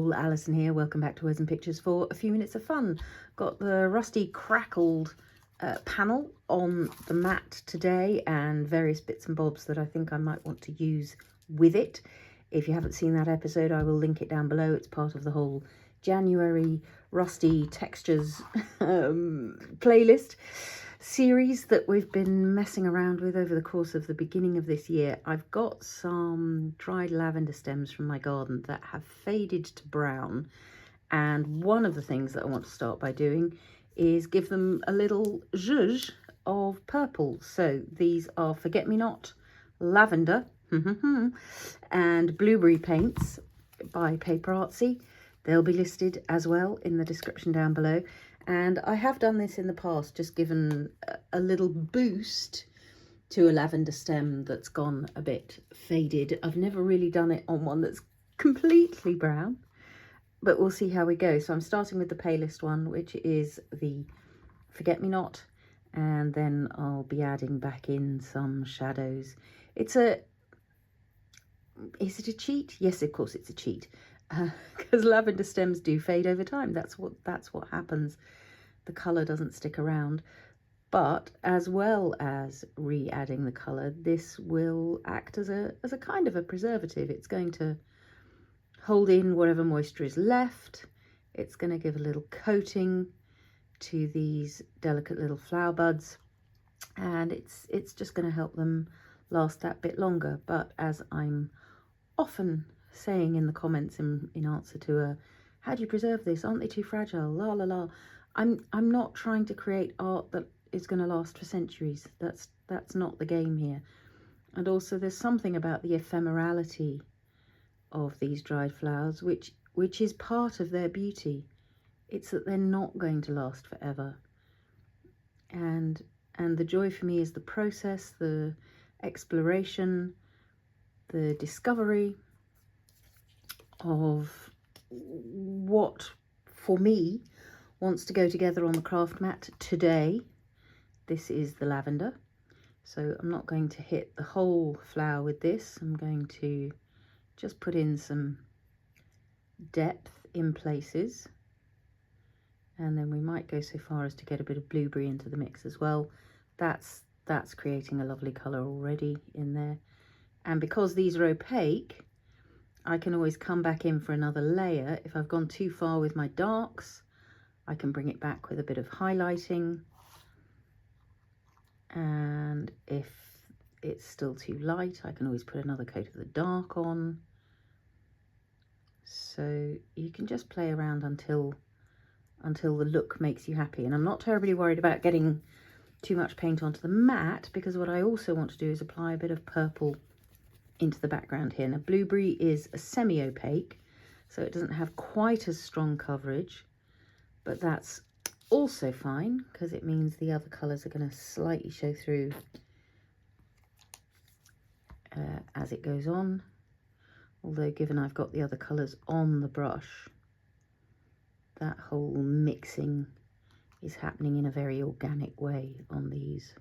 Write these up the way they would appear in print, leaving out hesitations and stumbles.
all, Alison here. Welcome back to Words and Pictures for a few minutes of fun. Got the rusty crackled panel on the mat today and various bits and bobs that I think I might want to use with it. If you haven't seen that episode, I will link it down below. It's part of the whole January rusty textures playlist series that we've been messing around with over the course of the beginning of this year. I've got some dried lavender stems from my garden that have faded to brown, and one of the things that I want to start by doing is give them a little zhuzh of purple. So these are Forget-Me-Not, Lavender and Blueberry paints by PaperArtsy. They'll be listed as well in the description down below. And I have done this in the past, just given a little boost to a lavender stem that's gone a bit faded. I've never really done it on one that's completely brown, but we'll see how we go. So I'm starting with the palest one, which is the Forget-Me-Not, and then I'll be adding back in some shadows. Is it a cheat? Yes, of course it's a cheat. Because lavender stems do fade over time. That's what happens. The colour doesn't stick around. But as well as re-adding the colour, this will act as a kind of a preservative. It's going to hold in whatever moisture is left. It's going to give a little coating to these delicate little flower buds, and it's just going to help them last that bit longer. But as I'm often saying in the comments in answer to how do you preserve this, aren't they too fragile, la la la, I'm not trying to create art that is going to last for centuries. That's not the game here. And also there's something about the ephemerality of these dried flowers which is part of their beauty. It's that they're not going to last forever, and the joy for me is the process, the exploration, the discovery of what for me wants to go together on the craft mat today. This is the lavender, so I'm not going to hit the whole flower with this. I'm going to just put in some depth in places, and then we might go so far as to get a bit of blueberry into the mix as well. That's creating a lovely colour already in there. And because these are opaque, I can always come back in for another layer. If I've gone too far with my darks, I can bring it back with a bit of highlighting. And if it's still too light, I can always put another coat of the dark on. So you can just play around until the look makes you happy. And I'm not terribly worried about getting too much paint onto the mat, because what I also want to do is apply a bit of purple into the background here. Now blueberry is a semi-opaque, so it doesn't have quite as strong coverage, but that's also fine because it means the other colours are going to slightly show through as it goes on. Although given I've got the other colours on the brush, that whole mixing is happening in a very organic way on these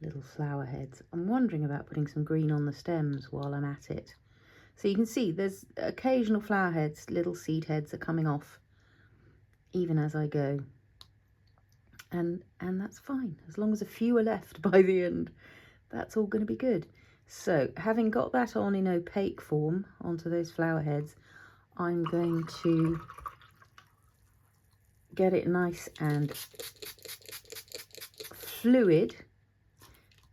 little flower heads. I'm wondering about putting some green on the stems while I'm at it. So you can see there's occasional flower heads, little seed heads are coming off even as I go. And that's fine. As long as a few are left by the end, that's all going to be good. So having got that on in opaque form onto those flower heads, I'm going to get it nice and fluid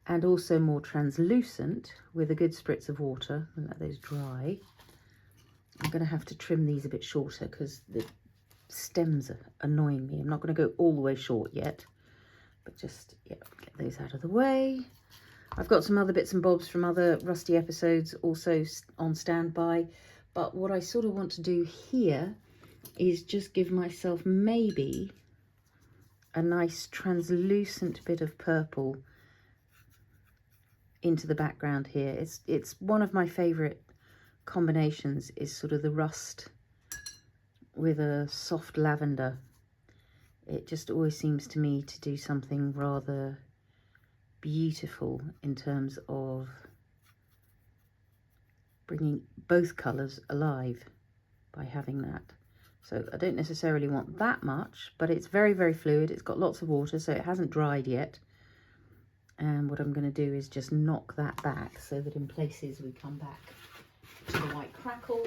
and also more translucent with a good spritz of water and let those dry. I'm going to have to trim these a bit shorter because the stems are annoying me. I'm not going to go all the way short yet, but just get those out of the way. I've got some other bits and bobs from other rusty episodes also on standby, but what I sort of want to do here is just give myself maybe a nice translucent bit of purple into the background here. It's one of my favorite combinations, is sort of the rust with a soft lavender. It just always seems to me to do something rather beautiful in terms of bringing both colours alive by having that. So I don't necessarily want that much, but it's very, very fluid. It's got lots of water, so it hasn't dried yet. And what I'm going to do is just knock that back so that in places we come back to the white crackle.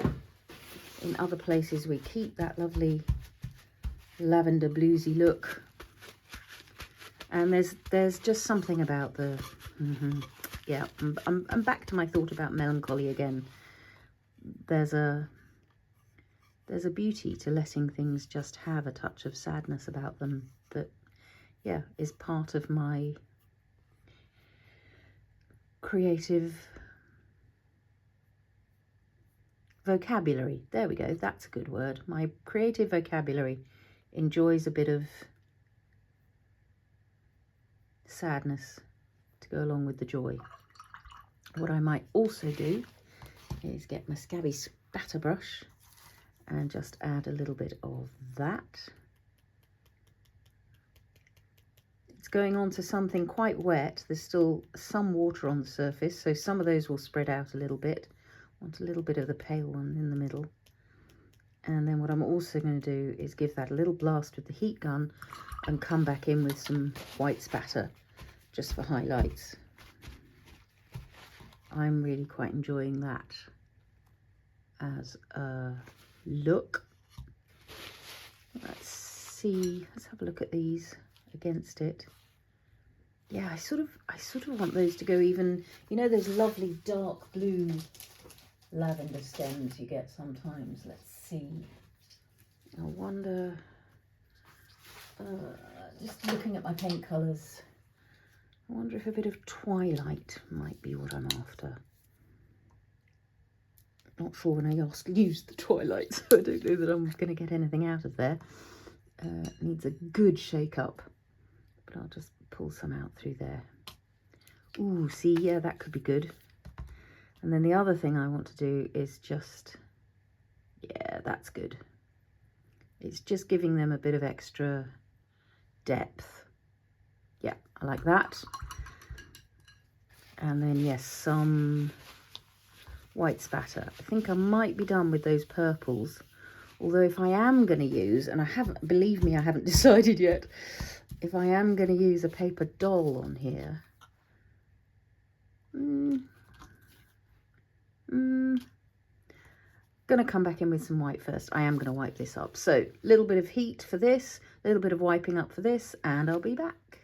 In other places we keep that lovely lavender bluesy look. And there's just something about the... yeah, I'm back to my thought about melancholy again. There's a beauty to letting things just have a touch of sadness about them that, yeah, is part of my creative vocabulary. There we go, that's a good word. My creative vocabulary enjoys a bit of sadness to go along with the joy. What I might also do is get my scabby spatter brush and just add a little bit of that. It's going on to something quite wet. There's still some water on the surface, so some of those will spread out a little bit. I want a little bit of the pale one in the middle. And then what I'm also going to do is give that a little blast with the heat gun and come back in with some white spatter just for highlights. I'm really quite enjoying that as a look. Let's see, let's have a look at these against it. Yeah, I sort of want those to go even, you know, those lovely dark blue lavender stems you get sometimes. Let's see. I wonder, just looking at my paint colours, I wonder if a bit of Twilight might be what I'm after. Not sure when I used the Twilight, so I don't know that I'm going to get anything out of there. Needs a good shake up, but I'll just pull some out through there. Ooh, see, yeah, that could be good. And then the other thing I want to do is just, yeah, that's good. It's just giving them a bit of extra depth. Yeah, I like that. And then, yes, some white spatter. I think I might be done with those purples. Although if I am going to use, and I haven't, believe me, I haven't decided yet, if I am going to use a paper doll on here, going to come back in with some white first. I am going to wipe this up. So a little bit of heat for this, a little bit of wiping up for this, and I'll be back.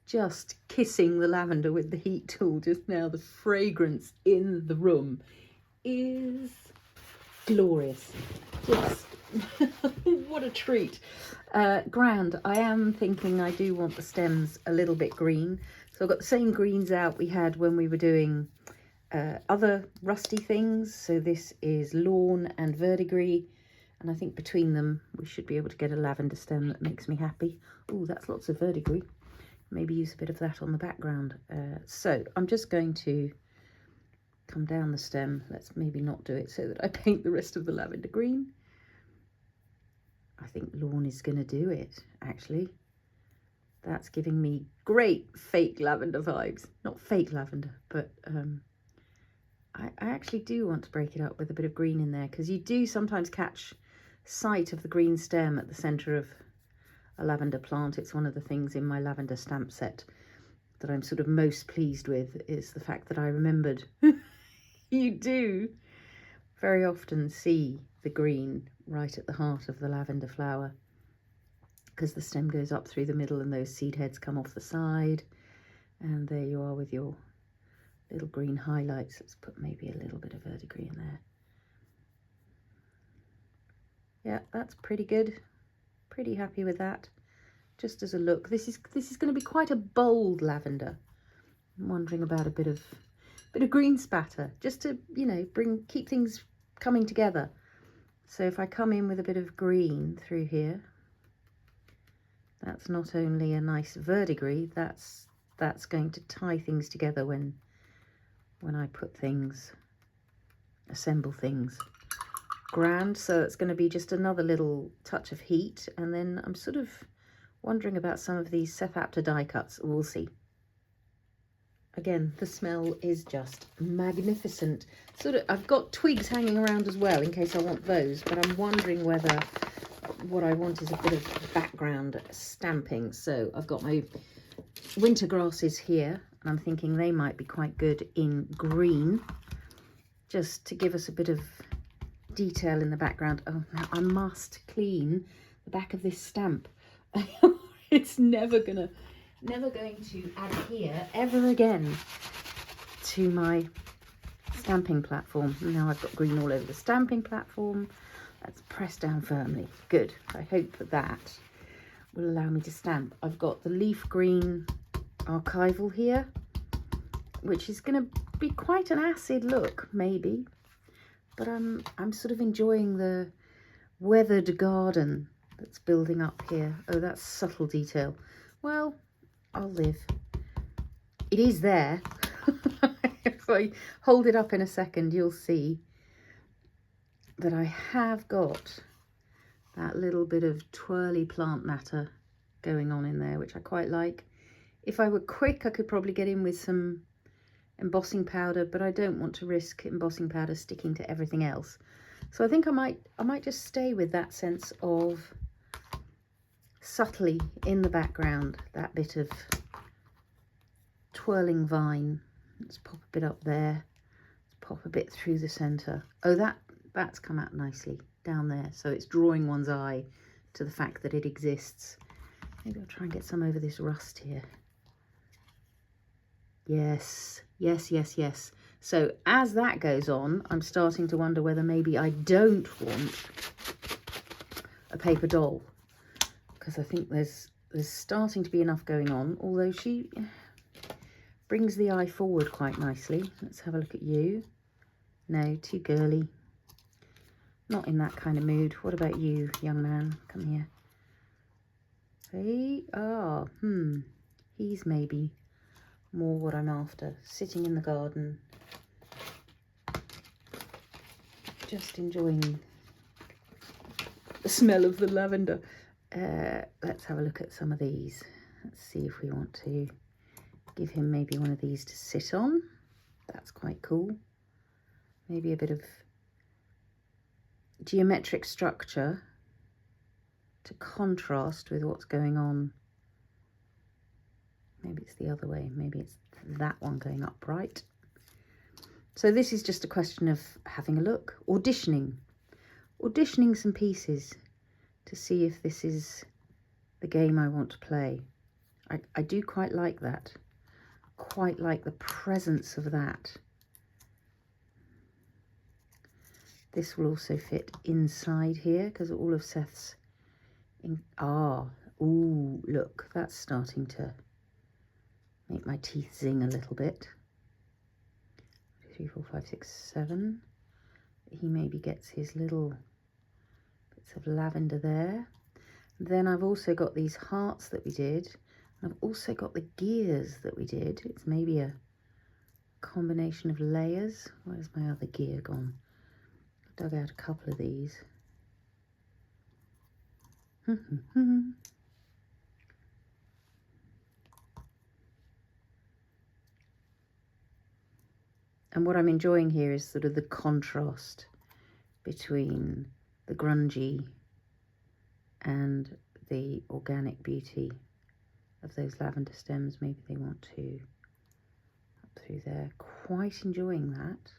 Just kissing the lavender with the heat tool just now. The fragrance in the room is glorious. Just what a treat. Grand. I am thinking I do want the stems a little bit green. So I've got the same greens out we had when we were doing other rusty things. So this is lawn and verdigris, and I think between them we should be able to get a lavender stem that makes me happy. Oh, that's lots of verdigris. Maybe use a bit of that on the background. So I'm just going to come down the stem. Let's maybe not do it so that I paint the rest of the lavender green. I think lawn is going to do it, actually. That's giving me great fake lavender vibes. Not fake lavender, but I actually do want to break it up with a bit of green in there, because you do sometimes catch sight of the green stem at the centre of a lavender plant. It's one of the things in my lavender stamp set that I'm sort of most pleased with, is the fact that I remembered you do very often see the green right at the heart of the lavender flower, because the stem goes up through the middle and those seed heads come off the side, and there you are with your little green highlights. Let's put maybe a little bit of verdigris in there. Yeah, that's pretty good. Pretty happy with that. Just as a look, this is going to be quite a bold lavender. I'm wondering about a bit of green spatter, just to, you know, keep things coming together. So if I come in with a bit of green through here, that's not only a nice verdigris, that's going to tie things together when I put things, assemble things. Grand. So it's going to be just another little touch of heat, and then I'm sort of wondering about some of these Seth Apter die cuts. We'll see. again, the smell is just magnificent. Sort of, I've got twigs hanging around as well in case I want those, but I'm wondering whether what I want is a bit of background stamping. So I've got my winter grasses here, and I'm thinking they might be quite good in green, just to give us a bit of detail in the background. Oh, now I must clean the back of this stamp. It's never going to adhere ever again to my stamping platform. Now I've got green all over the stamping platform. That's pressed down firmly. Good. I hope that will allow me to stamp. I've got the leaf green Archival here, which is going to be quite an acid look, maybe. But I'm sort of enjoying the weathered garden that's building up here. Oh, that's subtle detail. Well, I'll live. It is there. If I hold it up in a second, you'll see that I have got that little bit of twirly plant matter going on in there, which I quite like. If I were quick, I could probably get in with some embossing powder, but I don't want to risk embossing powder sticking to everything else. So I think I might just stay with that sense of subtly in the background, that bit of twirling vine. Let's pop a bit up there. Let's pop a bit through the center. Oh, that's come out nicely down there. So it's drawing one's eye to the fact that it exists. Maybe I'll try and get some over this rust here. Yes, yes, yes, yes. So as that goes on, I'm starting to wonder whether maybe I don't want a paper doll, because I think there's starting to be enough going on, although she brings the eye forward quite nicely. Let's have a look at you. No, too girly. Not in that kind of mood. What about you, young man? Come here. Hey, he's maybe more what I'm after. Sitting in the garden, just enjoying the smell of the lavender. Let's have a look at some of these. Let's see if we want to give him maybe one of these to sit on. That's quite cool. Maybe a bit of geometric structure to contrast with what's going on. Maybe it's the other way. Maybe it's that one going upright. So this is just a question of having a look, auditioning some pieces to see if this is the game I want to play. I do quite like that. Quite like the presence of that. This will also fit inside here because all of Seth's ooh, look, that's starting to make my teeth zing a little bit. 3, 4, 5, 6, 7. He maybe gets his little bits of lavender there. Then I've also got these hearts that we did. And I've also got the gears that we did. It's maybe a combination of layers. Where's my other gear gone? I dug out a couple of these. And what I'm enjoying here is sort of the contrast between the grungy and the organic beauty of those lavender stems. Maybe they want to up through there. Quite enjoying that.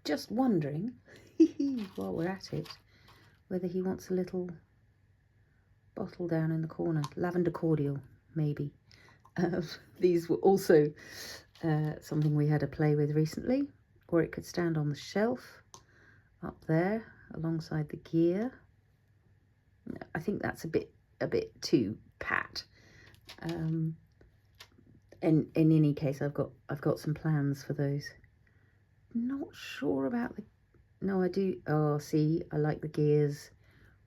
Just wondering, while we're at it, whether he wants a little bottle down in the corner. Lavender cordial, maybe. These were also something we had a play with recently, or it could stand on the shelf up there alongside the gear. I think that's a bit too pat. In any case, I've got some plans for those. Not sure about the. No, I do. Oh, see, I like the gears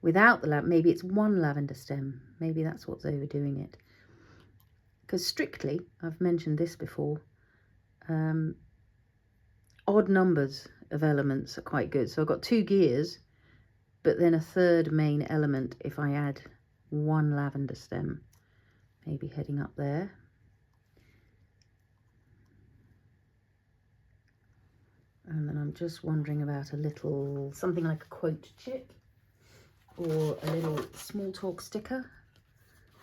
without the maybe it's one lavender stem. Maybe that's what's overdoing it. Because strictly, I've mentioned this before, odd numbers of elements are quite good. So I've got 2 gears, but then a third main element if I add 1 lavender stem. maybe heading up there. And then I'm just wondering about a little, something like a quote chip or a little small talk sticker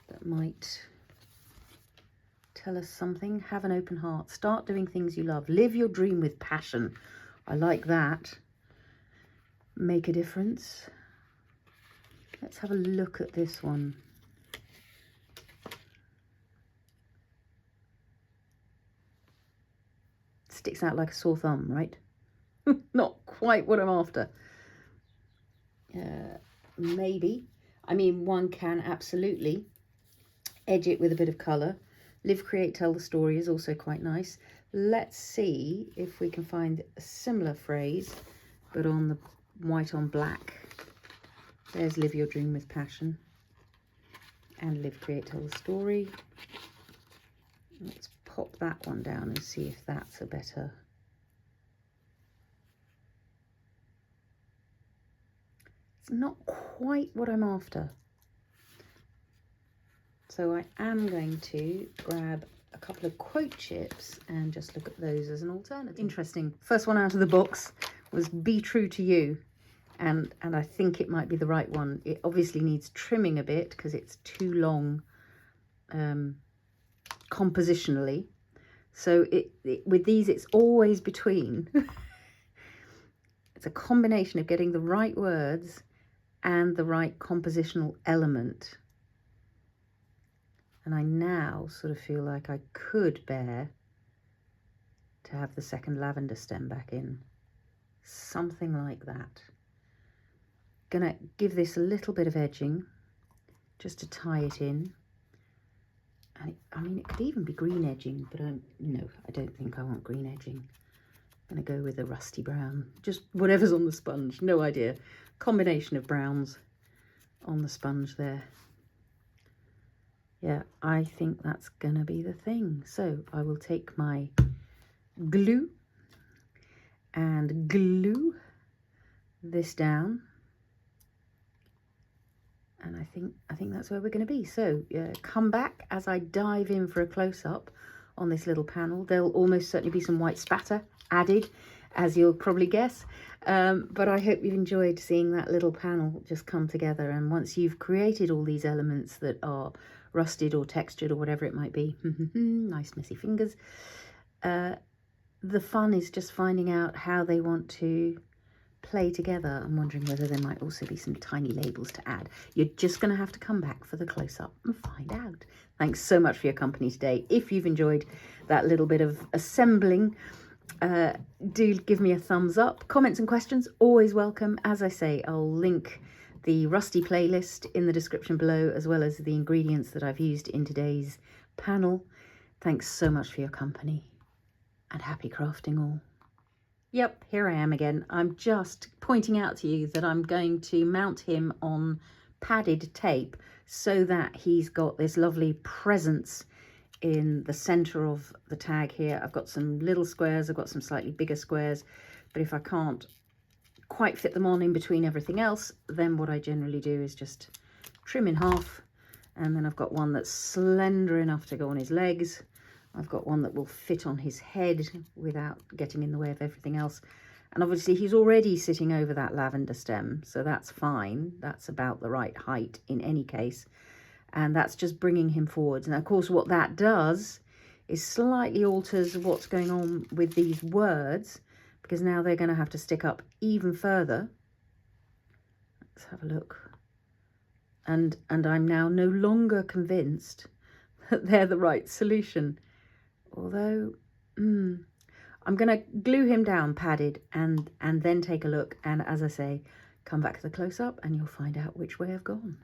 that might tell us something. Have an open heart. Start doing things you love. Live your dream with passion. I like that. Make a difference. Let's have a look at this one. Sticks out like a sore thumb, right? Not quite what I'm after. Maybe. I mean, one can absolutely edge it with a bit of colour. Live, create, tell the story is also quite nice. Let's see if we can find a similar phrase, but on the white on black. There's live your dream with passion. And live, create, tell the story. Let's pop that one down and see if that's a better. It's not quite what I'm after. So I am going to grab a couple of quote chips and just look at those as an alternative. Interesting. First one out of the box was be true to you. And I think it might be the right one. It obviously needs trimming a bit because it's too long compositionally. So with these, it's always between. It's a combination of getting the right words and the right compositional element. And I now sort of feel like I could bear to have the second lavender stem back in. Something like that. Gonna give this a little bit of edging just to tie it in. And I mean, it could even be green edging, but no, I don't think I want green edging. I'm gonna go with a rusty brown, just whatever's on the sponge, no idea. Combination of browns on the sponge there. Yeah, I think that's gonna be the thing. So I will take my glue and glue this down. And I think that's where we're going to be. So come back as I dive in for a close-up on this little panel. There'll almost certainly be some white spatter added, as you'll probably guess. But I hope you've enjoyed seeing that little panel just come together. And once you've created all these elements that are rusted or textured or whatever it might be, nice messy fingers, the fun is just finding out how they want to play together. I'm wondering whether there might also be some tiny labels to add. You're just going to have to come back for the close-up and find out. Thanks so much for your company today. If you've enjoyed that little bit of assembling, do give me a thumbs up. Comments and questions, always welcome. As I say, I'll link the Rusty playlist in the description below, as well as the ingredients that I've used in today's panel. Thanks so much for your company, and happy crafting all. Yep, here I am again. I'm just pointing out to you that I'm going to mount him on padded tape so that he's got this lovely presence in the center of the tag here. I've got some little squares, I've got some slightly bigger squares, but if I can't quite fit them on in between everything else, then what I generally do is just trim in half, and then I've got one that's slender enough to go on his legs. I've got one that will fit on his head without getting in the way of everything else. And obviously he's already sitting over that lavender stem, so that's fine. That's about the right height in any case. And that's just bringing him forwards. And of course what that does is slightly alters what's going on with these words, because now they're going to have to stick up even further. Let's have a look. And I'm now no longer convinced that they're the right solution. Although, I'm going to glue him down padded and then take a look. And as I say, come back to the close-up and you'll find out which way I've gone.